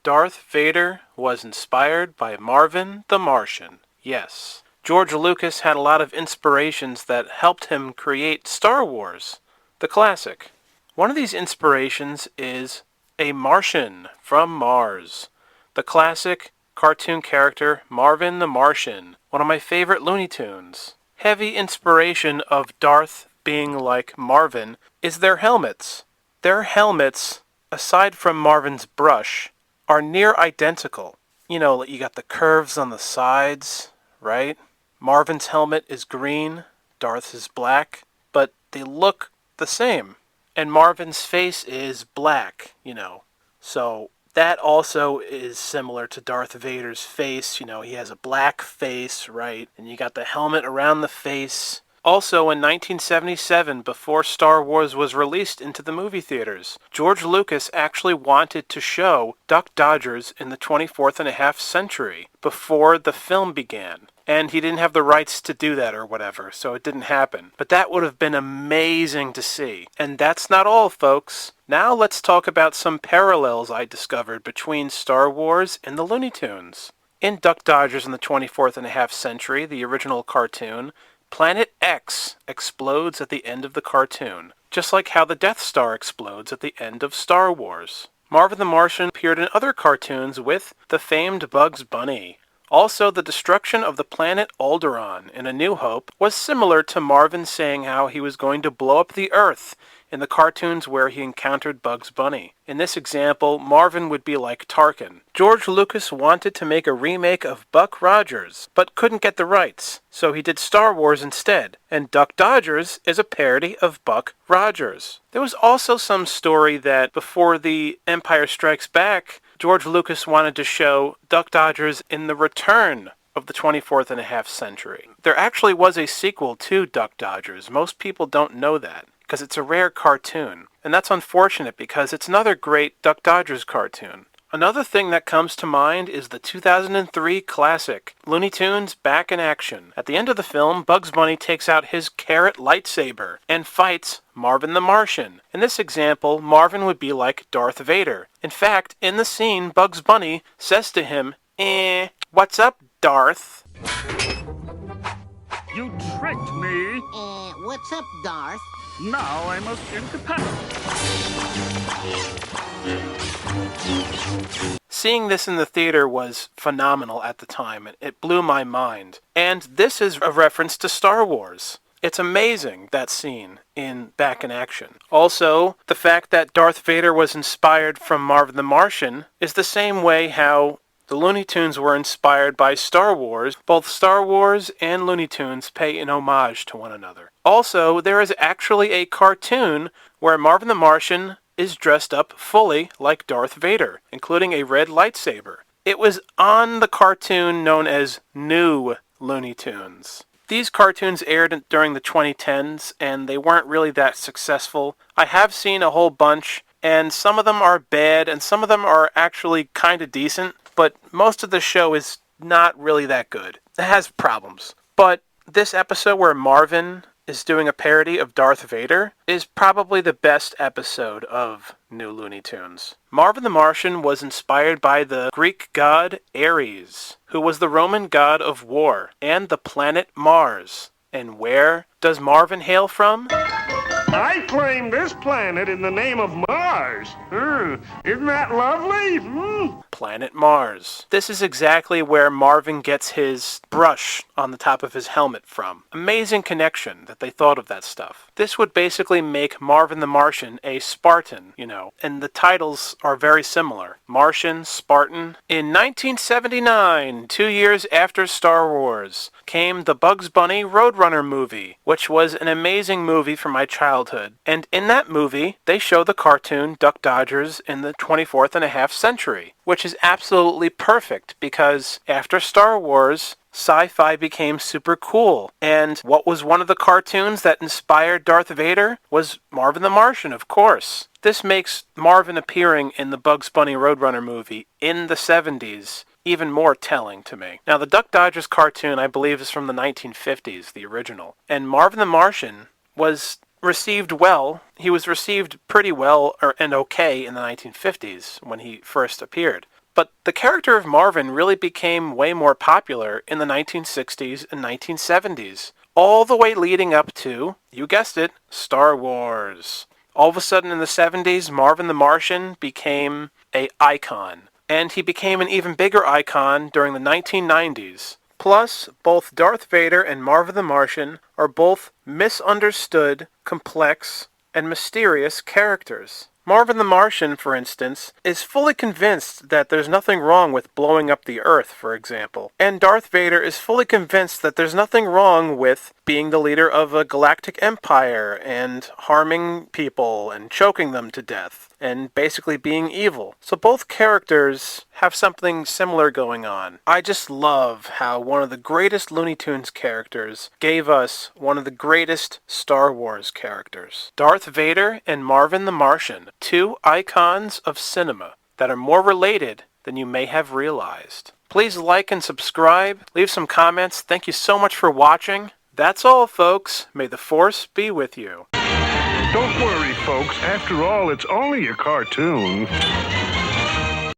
Darth Vader was inspired by Marvin the Martian. Yes. George Lucas had a lot of inspirations that helped him create Star Wars, the classic. One of these inspirations is a Martian from Mars, the classic cartoon character Marvin the Martian, one of my favorite Looney Tunes. Heavy inspiration of Darth being like Marvin is their helmets. Their helmets, aside from Marvin's brush, are near identical. You know, you got the curves on the sides, right? Marvin's helmet is green, Darth's is black, but they look the same. And Marvin's face is black, So that also is similar to Darth Vader's face. He has a black face, right? And you got the helmet around the face. Also, in 1977, before Star Wars was released into the movie theaters, George Lucas actually wanted to show Duck Dodgers in the 24th and a half century before the film began. And he didn't have the rights to do that or whatever, so it didn't happen. But that would have been amazing to see. And that's not all, folks. Now let's talk about some parallels I discovered between Star Wars and the Looney Tunes. In Duck Dodgers in the 24th and a half century, the original cartoon, Planet X explodes at the end of the cartoon, just like how the Death Star explodes at the end of Star Wars. Marvin the Martian appeared in other cartoons with the famed Bugs Bunny. Also, the destruction of the planet Alderaan in A New Hope was similar to Marvin saying how he was going to blow up the Earth in the cartoons where he encountered Bugs Bunny. In this example, Marvin would be like Tarkin. George Lucas wanted to make a remake of Buck Rogers, but couldn't get the rights, so he did Star Wars instead, and Duck Dodgers is a parody of Buck Rogers. There was also some story that before The Empire Strikes Back, George Lucas wanted to show Duck Dodgers in the return of the 24th and a half century. There actually was a sequel to Duck Dodgers. Most people don't know that, because it's a rare cartoon. And that's unfortunate because it's another great Duck Dodgers cartoon. Another thing that comes to mind is the 2003 classic, Looney Tunes Back in Action. At the end of the film, Bugs Bunny takes out his carrot lightsaber and fights Marvin the Martian. In this example, Marvin would be like Darth Vader. In fact, in the scene, Bugs Bunny says to him, what's up, Darth? You tricked me. What's up, Darth? Now I must incapacitate. Seeing this in the theater was phenomenal at the time. It blew my mind. And this is a reference to Star Wars. It's amazing, that scene in Back in Action. Also, the fact that Darth Vader was inspired from Marvin the Martian is the same way how the Looney Tunes were inspired by Star Wars. Both Star Wars and Looney Tunes pay an homage to one another. Also, there is actually a cartoon where Marvin the Martian is dressed up fully like Darth Vader, including a red lightsaber. It was on the cartoon known as New Looney Tunes. These cartoons aired during the 2010s, and they weren't really that successful. I have seen a whole bunch, and some of them are bad, and some of them are actually kind of decent, but most of the show is not really that good. It has problems. But this episode where Marvin is doing a parody of Darth Vader is probably the best episode of New Looney Tunes. Marvin the Martian was inspired by the Greek god Ares, who was the Roman god of war, and the planet Mars. And where does Marvin hail from? I claim this planet in the name of Mars. Isn't that lovely? Planet Mars. This is exactly where Marvin gets his brush on the top of his helmet from. Amazing connection that they thought of that stuff. This would basically make Marvin the Martian a Spartan, and the titles are very similar. Martian, Spartan. In 1979, 2 years after Star Wars, came the Bugs Bunny Roadrunner movie, which was an amazing movie from my childhood. And in that movie, they show the cartoon Duck Dodgers in the 24th and a half century, which is absolutely perfect because after Star Wars, sci-fi became super cool. And what was one of the cartoons that inspired Darth Vader was Marvin the Martian, of course. This makes Marvin appearing in the Bugs Bunny Roadrunner movie in the 70s even more telling to me. Now, the Duck Dodgers cartoon, I believe, is from the 1950s, the original. And Marvin the Martian was received well. He was received pretty well and okay in the 1950s when he first appeared. But the character of Marvin really became way more popular in the 1960s and 1970s, all the way leading up to, you guessed it, Star Wars. All of a sudden in the 70s, Marvin the Martian became an icon, and he became an even bigger icon during the 1990s. Plus, both Darth Vader and Marvin the Martian are both misunderstood, complex, and mysterious characters. Marvin the Martian, for instance, is fully convinced that there's nothing wrong with blowing up the Earth, for example. And Darth Vader is fully convinced that there's nothing wrong with being the leader of a galactic empire and harming people and choking them to death and basically being evil. So both characters have something similar going on. I just love how one of the greatest Looney Tunes characters gave us one of the greatest Star Wars characters. Darth Vader and Marvin the Martian, two icons of cinema that are more related than you may have realized. Please like and subscribe, leave some comments. Thank you so much for watching. That's all, folks. May the Force be with you. Don't worry, folks. After all, it's only a cartoon.